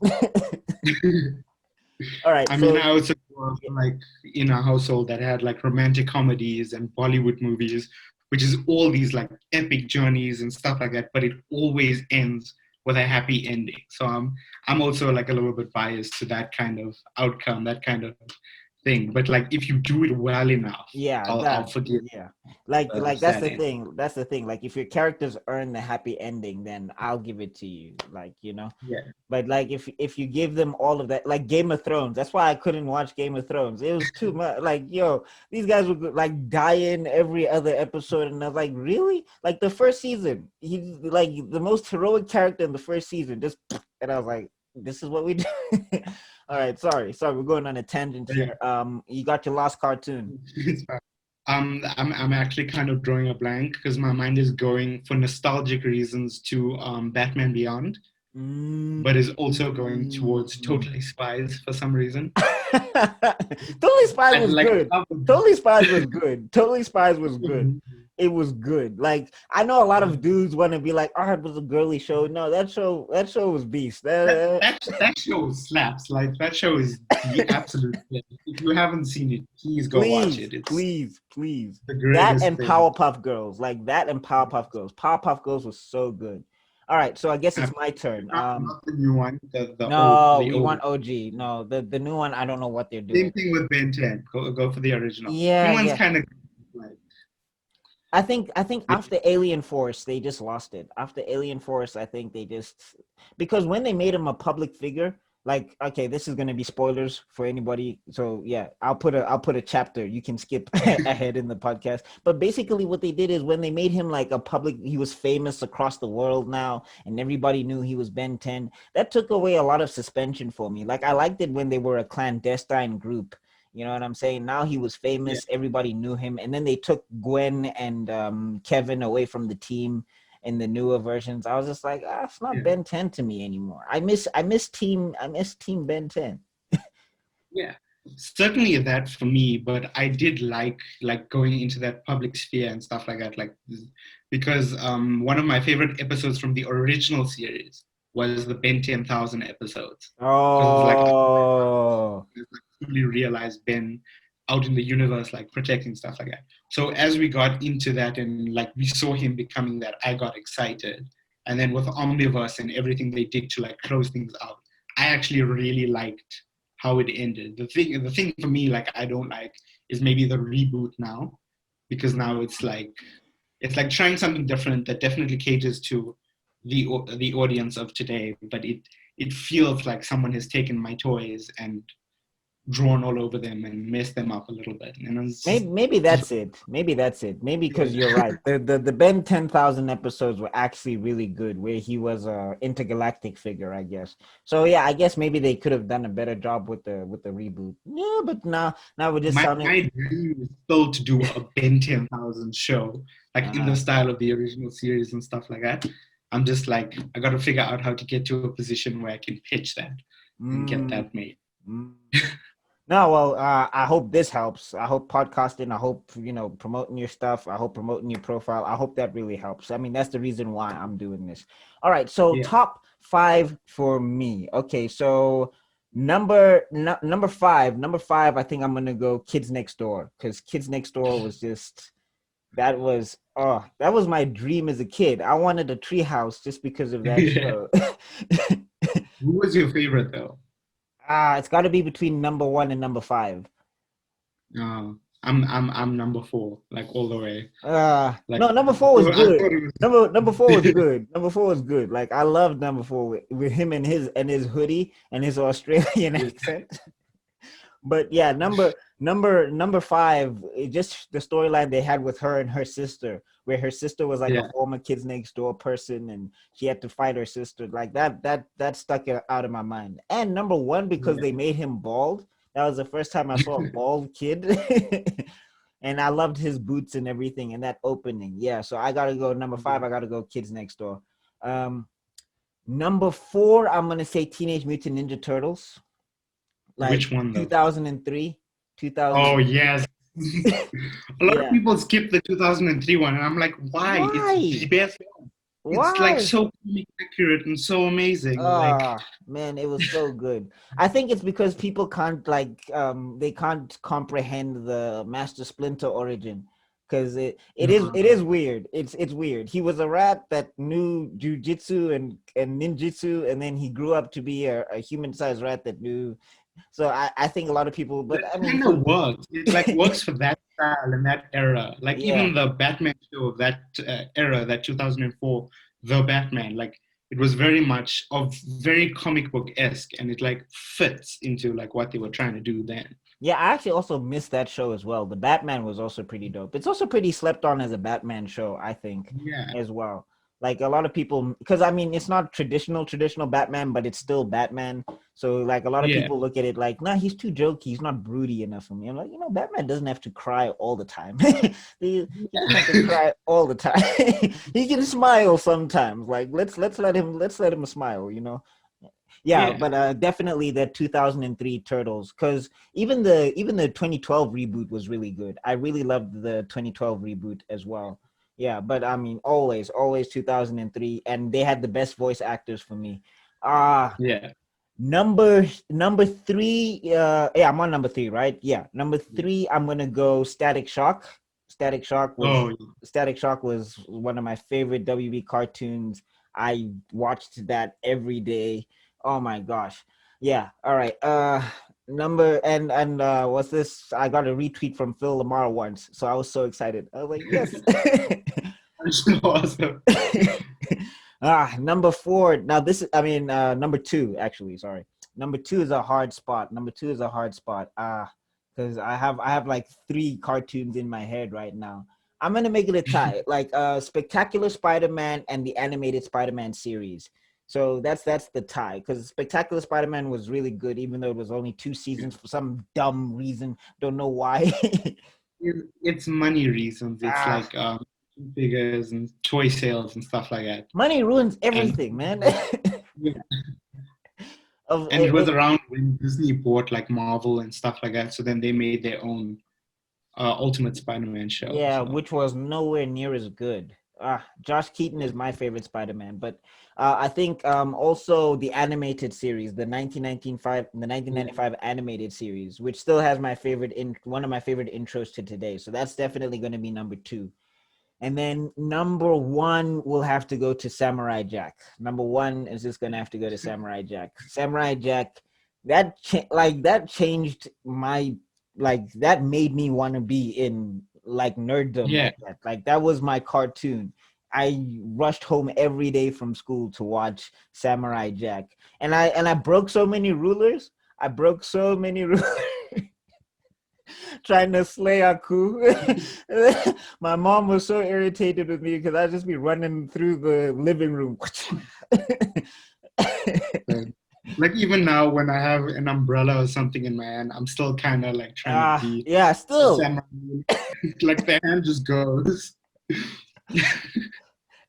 All right, I mean, so I also grew up like in a household that had like romantic comedies and Bollywood movies, which is all these like epic journeys and stuff like that, but it always ends with a happy ending. So I'm also like a little bit biased to that kind of outcome, that kind of thing. But like if you do it well enough, yeah, I'll that forgive yeah, like the that's sad the end. thing. That's the thing. Like if your characters earn the happy ending, then I'll give it to you. Like. Yeah. But like if you give them all of that, like Game of Thrones, that's why I couldn't watch Game of Thrones. It was too much. Like, yo, these guys were like dying every other episode, and I was like, really? Like the first season, he's like the most heroic character in the first season. Just and I was like, this is what we do. All right, sorry, we're going on a tangent Yeah. here. You got your last cartoon. It's fine. I'm actually kind of drawing a blank because my mind is going for nostalgic reasons to Batman Beyond, but is also going towards Mm. Totally Spies for some reason. Totally Spies I was like good. love Totally Spies was good. Totally Spies was good. the- It was good. Like I know a lot of dudes want to be like, "Oh, it was a girly show." No, that show was beast. that show slaps. Like that show is the absolute best. If you haven't seen it, please go watch Please, it. It's please, please. the That greatest and thing. Powerpuff Girls, like that and Powerpuff Girls. Powerpuff Girls was so good. All right, so I guess it's my turn. Not the new one, No, the we old. want OG. No, the new one. I don't know what they're Same doing. thing with Ben 10. Go for the original. New Yeah, one's yeah. kind of like I think yeah, after Alien Force, they just lost it. After Alien Force, I think they just because when they made him a public figure, like okay, this is gonna be spoilers for anybody. So yeah, I'll put a chapter. You can skip ahead in the podcast. But basically, what they did is when they made him like a public, he was famous across the world now, and everybody knew he was Ben 10. That took away a lot of suspension for me. Like I liked it when they were a clandestine group. You know what I'm saying? Now he was yeah, famous, everybody knew him, and then they took Gwen and Kevin away from the team in the newer versions. I was just like, it's not yeah. Ben 10 to me anymore. I miss Team Ben 10. Yeah, certainly that for me, but I did like going into that public sphere and stuff like that, like because one of my favorite episodes from the original series was the Ben 10,000 episodes because like I Oh, truly realized Ben out in the universe like protecting stuff like that. So as we got into that and like we saw him becoming that, I got excited. And then with Omniverse and everything they did to like close things out, I actually really liked how it ended. The thing for me, like I don't like, is maybe the reboot now, because now it's like trying something different that definitely caters to the audience of today, but it feels like someone has taken my toys and drawn all over them and messed them up a little bit. And it's maybe just that's it. Maybe that's it. Maybe because you're yeah, right. The Ben 10,000 episodes were actually really good, where he was a intergalactic figure, I guess. So yeah, I guess maybe they could have done a better job with the reboot. Yeah, but now we're just sounding. my dream is still to do a Ben 10,000 show, like in the Uh, style of the original series and stuff like that. I'm just like, I got to figure out how to get to a position where I can pitch that and get mm, that made. mm. No, well, I hope this helps. I hope podcasting. I hope promoting your stuff. I hope promoting your profile. I hope that really helps. I mean, that's the reason why I'm doing this. All right, so Yeah. top five for me. Okay, so number five. I think I'm gonna go Kids Next Door because Kids Next Door was just that was my dream as a kid. I wanted a tree house just because of that Yeah. show. Who was your favorite though? It's got to be between number one and number five. Uh, I'm number four, like all the way. Like No, number four was I good. thought it Number four was was. good. Number four was good. Like I loved number four with him and his hoodie and his Australian accent. But yeah, number five, just the storyline they had with her and her sister, where her sister was like a Yeah. former kids next door person, and she had to fight her sister. Like that stuck it out of my mind. And number one, because Yeah. they made him bald. That was the first time I saw a bald kid. And I loved his boots and everything and that opening. Yeah, so I gotta go number five. I gotta go Kids Next Door. Um, Number four, I'm gonna say Teenage Mutant Ninja Turtles, like Which one though? 2003, Oh 2003. yes. A lot of Yeah. people skip the 2003 one, and I'm like, why? It's the Why? best. It's like Why? so comic accurate and so amazing. Like, Oh man, it was so good. I think it's because people can't they can't comprehend the Master Splinter origin. Because it uh, is weird. It's weird. He was a rat that knew jujitsu and ninjutsu, and then he grew up to be a human-sized rat that knew. So I think a lot of people, but that I mean, kind of works. It like works for that style and that era. Like yeah. even the Batman show of that era, that 2004, the Batman, like it was very much of very comic book esque, and it like fits into like what they were trying to do then. Yeah, I actually also missed that show as well. The Batman was also pretty dope. It's also pretty slept on as a Batman show, I think, Yeah, as well. Like a lot of people, because I mean, it's not traditional Batman, but it's still Batman. So like a lot of yeah, people look at it like, nah, he's too jokey. He's not broody enough for me. I'm like, Batman doesn't have to cry all the time. He doesn't have to yeah. cry all the time. He can smile sometimes. Like let's let him smile. Yeah, Yeah. but definitely the 2003 Turtles, because even the 2012 reboot was really good. I really loved the 2012 reboot as well. Yeah, but I mean, always 2003, and they had the best voice actors for me. Ah, Yeah. number three. Yeah, I'm on number three, right? Yeah, number three. I'm gonna go Static Shock. Static Shock was Oh, Static Shock was one of my favorite WB cartoons. I watched that every day. Oh my gosh. Yeah. All right. Number and what's this? I got a retweet from Phil Lamar once, so I was so excited. I was like, yes. that's so awesome. Number four. Now this is, I mean, number two actually. Sorry, number two is a hard spot. Number two is a hard spot. Because I have like three cartoons in my head right now. I'm gonna make it a tie, like Spectacular Spider-Man and the animated Spider-Man series. So that's the tie, because Spectacular Spider-Man was really good, even though it was only two seasons for some dumb reason. Don't know why. It's money reasons. It's ah, like figures and toy sales and stuff like that. Money ruins And everything, man. yeah, of and it was around when Disney bought like Marvel and stuff like that. So then they made their own Ultimate Spider-Man show. Yeah, So which was nowhere near as good. Josh Keaton yeah, is my favorite Spider-Man, but I think also the animated series, the yeah, 1995 animated series, which still has one of my favorite intros to today. So that's definitely going to be number two. And then number one will have to go to Samurai Jack. Number one is just gonna have to go to Samurai Jack. Samurai Jack, that changed my, that made me want to be in like nerddom yeah. like that. Like that was my cartoon. I rushed home every day from school to watch Samurai Jack, and I broke so many rulers. I broke so many rulers trying to slay Aku. My mom was so irritated with me because I'd just be running through the living room. So, like even now, when I have an umbrella or something in my hand, I'm still kind of like trying to be Yeah, a still. samurai. Like the hand just goes.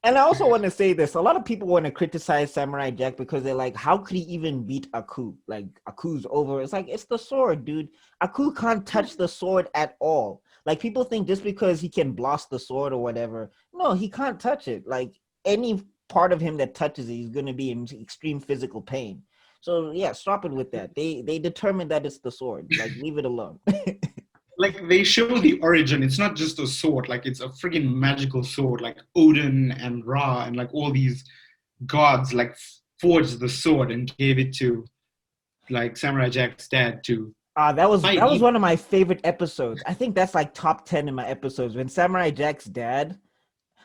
And I also want to say this. A lot of people want to criticize Samurai Jack because they're like, how could he even beat Aku? Like, Aku's over. It's like, it's the sword, dude. Aku can't touch the sword at all. Like, people think just because he can blast the sword or whatever. No, he can't touch it. Like, any part of him that touches it, he's going to be in extreme physical pain. So, yeah, stop it with that. They determined that it's the sword. Like, leave it alone. like they show the origin. It's not just a sword, like it's a freaking magical sword, like Odin and Ra and like all these gods like forged the sword and gave it to like Samurai Jack's dad to fight. That was one of my favorite episodes. I think that's like top 10 in my episodes when Samurai Jack's dad,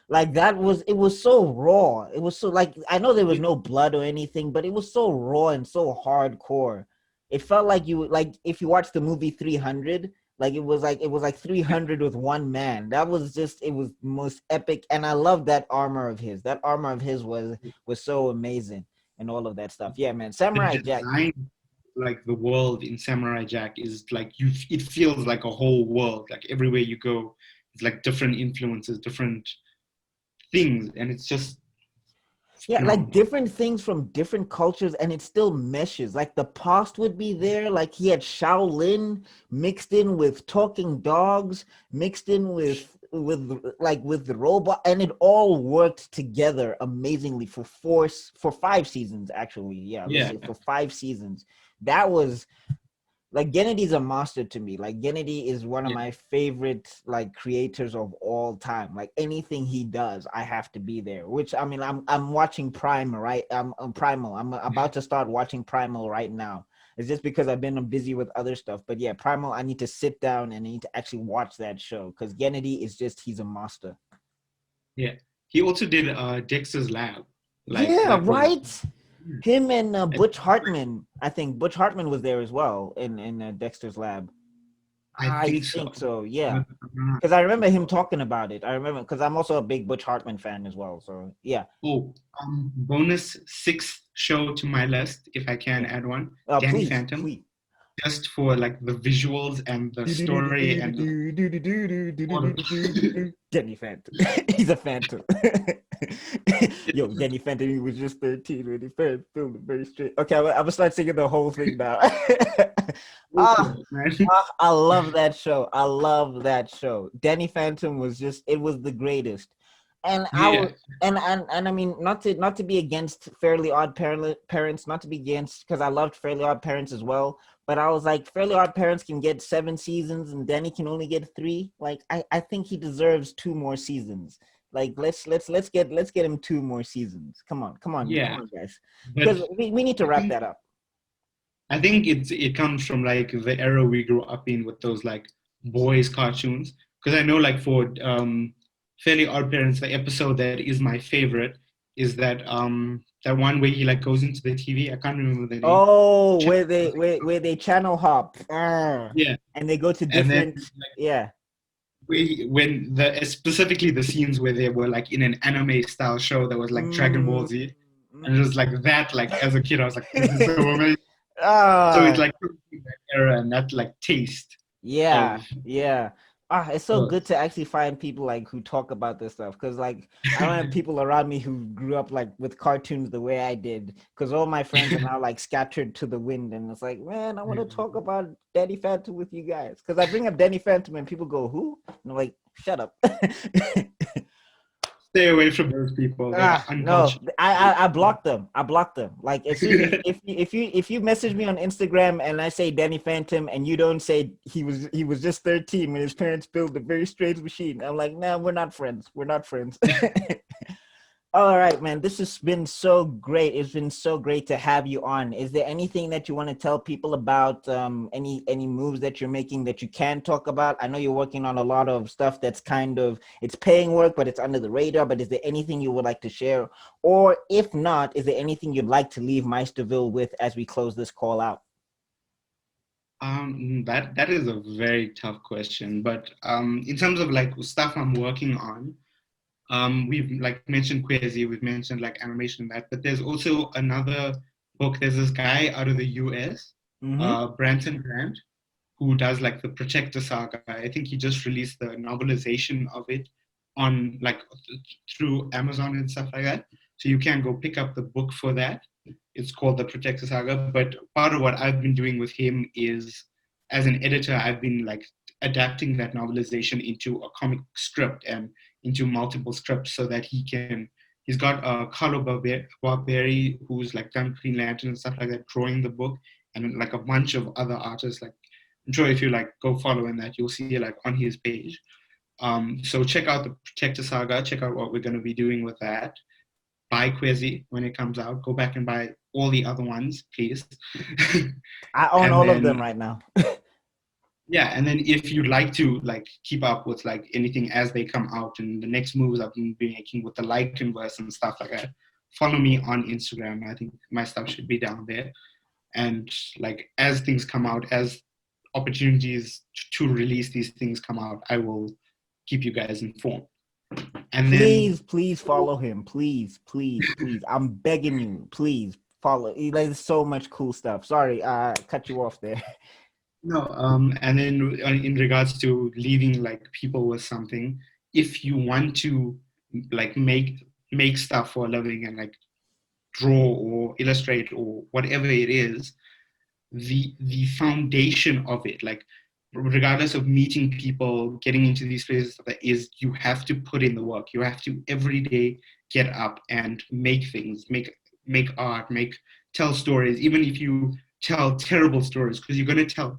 like that was, it was so raw. It was so like, I know there was no blood or anything, but it was so raw and so hardcore. It felt like you, like if you watch the movie 300, like it was like 300 with one man. That was just, it was most epic. And I love that armor of his. That armor of his was so amazing and all of that stuff. Yeah, man. The Samurai Jack. design, like the world in Samurai Jack, is like you. It feels like a whole world. Like everywhere you go, it's like different influences, different things, and it's just Yeah, like phenomenal. different things from different cultures, and it still meshes. Like the past would be there. Like he had Shaolin mixed in with talking dogs, mixed in with the robot, and it all worked together amazingly for for 5 seasons actually. Yeah, let's Yeah, say for 5 seasons. That was like Gennedy's a monster to me. Like Gennedy is one of yeah, my favorite like creators of all time. Like anything he does, I have to be there. Which I mean, I'm watching Prime right. I'm Primal. I'm about to start watching Primal right now. It's just because I've been busy with other stuff. But yeah, Primal, I need to sit down and I need to actually watch that show because Gennady is just, he's a monster. yeah. He also did Dexter's Lab. Like Yeah, that was. right. Him and I Butch Hartman. I think Butch Hartman was there as well in Dexter's Lab. I think think so. so. Yeah. But I'm not Because I remember him sure. talking about it. I remember because I'm also a big Butch Hartman fan as well. So yeah, Oh, bonus sixth show to my list, if I can yeah. add one. Danny Please, Phantom, please. just for like the visuals and the story and all of Danny Phantom. He's a phantom. Yo, Danny Phantom, he was just 13 when he first filmed it very straight. Okay, I'm gonna start singing the whole thing now. Ah, it, man. I love that show. I love that show. Danny Phantom was just, it was the greatest. And I Yeah, was, and I mean, not to be against Fairly Odd Parents, not to be against, because I loved Fairly Odd Parents as well. But I was like, Fairly Odd Parents can get 7 seasons and Danny can only get 3. Like I think he deserves 2 more seasons. Like let's get him 2 more seasons. Come yeah. on, guys. But Because we need to I wrap think that up. it comes from like the era we grew up in with those like boys cartoons. Because I know like for Fairly Odd Parents, the episode that is my favorite is that one where he like goes into the TV. I can't remember the name. Oh, Check- where they channel hop, Yeah, and they go to and then different, yeah. when the specifically the scenes where they were like in an anime style show that was like Dragon Ball Mm, Z, and it mm. was like that. Like as a kid, I was like, "This is so amazing." So it's Ah, like that era and that like taste yeah, of. yeah. It's so Uh, good to actually find people like who talk about this stuff because like I don't have people around me who grew up like with cartoons the way I did because all my friends are now like scattered to the wind and it's like, man, I want to talk about Danny Phantom with you guys because I bring up Danny Phantom and people go, who? And I'm like, shut up. Stay away from those people. They're No, uncultured. I blocked them. I blocked them. Like as soon as if you message me on Instagram and I say Danny Phantom and you don't say he was just 13 when his parents built a very strange machine, I'm like, nah, we're not friends. We're not friends. All right, man. This has been so great. It's been so great to have you on. Is there anything that you want to tell people about? Any moves that you're making that you can talk about? I know you're working on a lot of stuff that's kind of it's paying work, but it's under the radar. But is there anything you would like to share? Or if not, is there anything you'd like to leave Meisterville with as we close this call out? That is a very tough question, but in terms of like stuff I'm working on, we've like mentioned Kwezi, we've mentioned like animation and that, but there's also another book. There's this guy out of the US, Mm-hmm. Branton Grant, who does like the Protector Saga. I think he just released the novelization of it on like through Amazon and stuff like that. So you can go pick up the book for that. It's called the Protector Saga. But part of what I've been doing with him is, as an editor, I've been like adapting that novelization into a comic script and into multiple scripts so that he can. He's got Carlo Barberi, who's like done Green Lantern and stuff like that, drawing the book, and like a bunch of other artists like I'm sure if you like go follow in that, you'll see like on his page. So check out the Protector Saga. Check out what we're going to be doing with that. Buy Kwezi when it comes out. Go back and buy all the other ones, please. I own And all of them then right now. yeah, and then if you'd like to like keep up with like anything as they come out and the next moves I've been making with the MoeLycaen verse and stuff like that, follow me on Instagram. I think my stuff should be down there. And like as things come out, as opportunities to release these things come out, I will keep you guys informed. And then Please follow him. Please. I'm begging you. Please follow. There's so much cool stuff. Sorry, I cut you off there. no, and then in regards to leaving like people with something, if you want to like make stuff for a living and like draw or illustrate or whatever it is, the foundation of it, like regardless of meeting people, getting into these places, that is you have to put in the work. You have to every day get up and make things, make art, tell stories, even if you tell terrible stories, because you're going to tell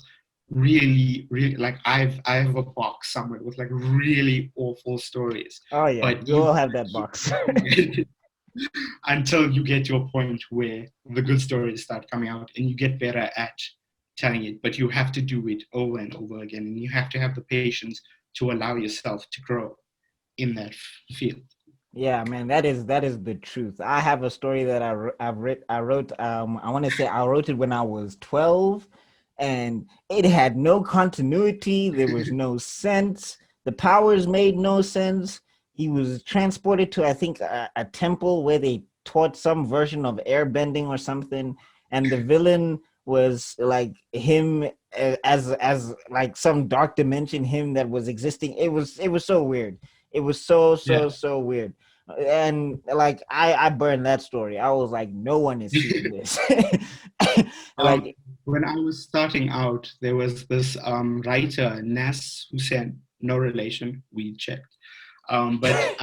really like I have a box somewhere with like really awful stories, Oh yeah, but you all have that box. until you get to a point where the good stories start coming out and you get better at telling it. But you have to do it over and over again, and you have to have the patience to allow yourself to grow in that field. Yeah, man, that is the truth. I have a story that I wrote. I want to say I wrote it when I was 12, and it had no continuity. There was no sense. The powers made no sense. He was transported to, I think, a temple where they taught some version of airbending or something, and the villain was like him, as like some dark dimension him that was existing. It was so weird. It was Yeah. so weird. And like I burned that story. I was like, no one is seeing this. um, Like, when I was starting out, there was this writer, Nas Hoosen, no relation, we checked. But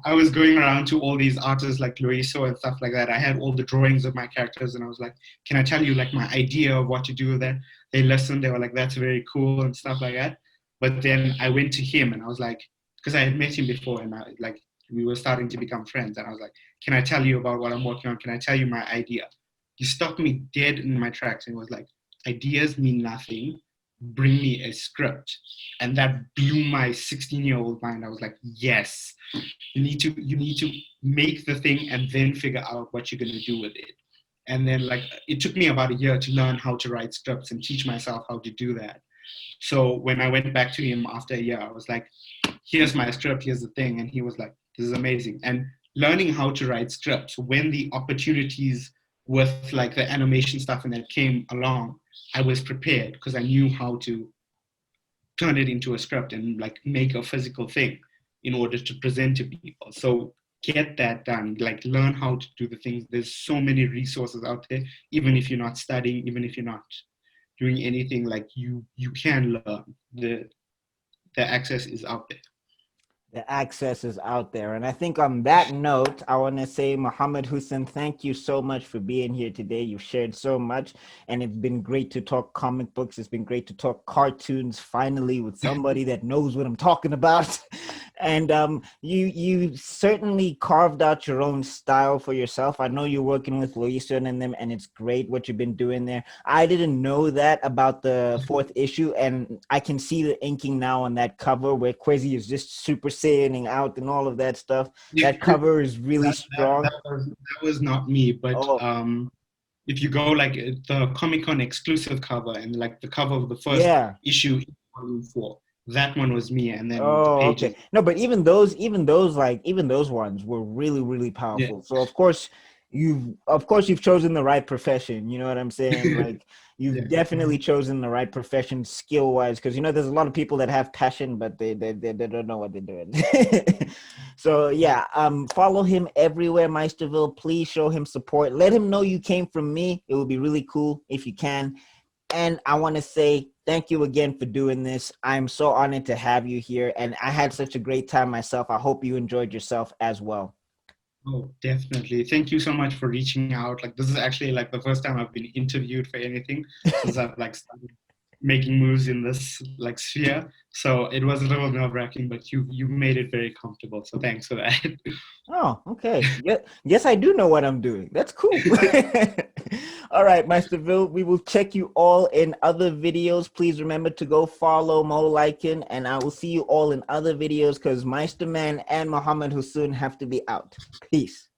I was going around to all these artists like Loiso and stuff like that. I had all the drawings of my characters, and I was like, "Can I tell you like my idea of what to do with that?" They listened. They were like, "That's very cool" and stuff like that. But then I went to him, and I was like, because I had met him before, and we were starting to become friends, and I was like, "Can I tell you about what I'm working on? Can I tell you my idea?" He stopped me dead in my tracks and was like, "Ideas mean nothing. Bring me a script." And that blew my 16-year-old mind. I was like, "Yes." You need to make the thing and then figure out what you're going to do with it. And then like it took me about a year to learn how to write scripts and teach myself how to do that. So when I went back to him after a year, I was like, here's my script, here's the thing. And he was like, this is amazing. And learning how to write scripts, when the opportunities with like the animation stuff and that came along, I was prepared because I knew how to turn it into a script and like make a physical thing in order to present to people. So get that done, like learn how to do the things. There's so many resources out there, even if you're not studying, even if you're not doing anything, like you can learn. The access is out there. the access is out there. And I think on that note, I want to say, Mohammed Hoosen, thank you so much for being here today. You've shared so much, and it's been great to talk comic books. It's been great to talk cartoons finally with somebody that knows what I'm talking about. And you certainly carved out your own style for yourself. I know you're working with Loiso and them, and it's great what you've been doing there. I didn't know that about the fourth issue, and I can see the inking now on that cover where Kwezi is just super sailing out and all of that stuff. That cover is really strong. That was not me, but Oh, if you go like the Comic-Con exclusive cover and like the cover of the first yeah. issue, volume 4, that one was me, and then the Oh, okay. pages. No, but even those ones were really, really Yeah. powerful. So of course you've chosen the right profession. You know what I'm saying? Like Yeah. you've definitely chosen the right profession skill wise, because there's a lot of people that have passion, but they don't know what they're doing. So yeah, follow him everywhere, Meisterville. Please show him support. Let him know you came from me. It would be really cool if you can. And I want to say thank you again for doing this. I'm so honored to have you here. And I had such a great time myself. I hope you enjoyed yourself as well. Oh, definitely. Thank you so much for reaching out. Like, this is actually like the first time I've been interviewed for anything since I've like started making moves in this like sphere. So it was a little nerve-wracking, but you made it very comfortable. So thanks for that. Oh, okay. Yeah, yes, I do know what I'm doing. That's cool. All right, Meisterville, we will check you all in other videos. Please remember to go follow MoeLycaen, and I will see you all in other videos because Meisterman and Mohammed Hoosen have to be out. Peace.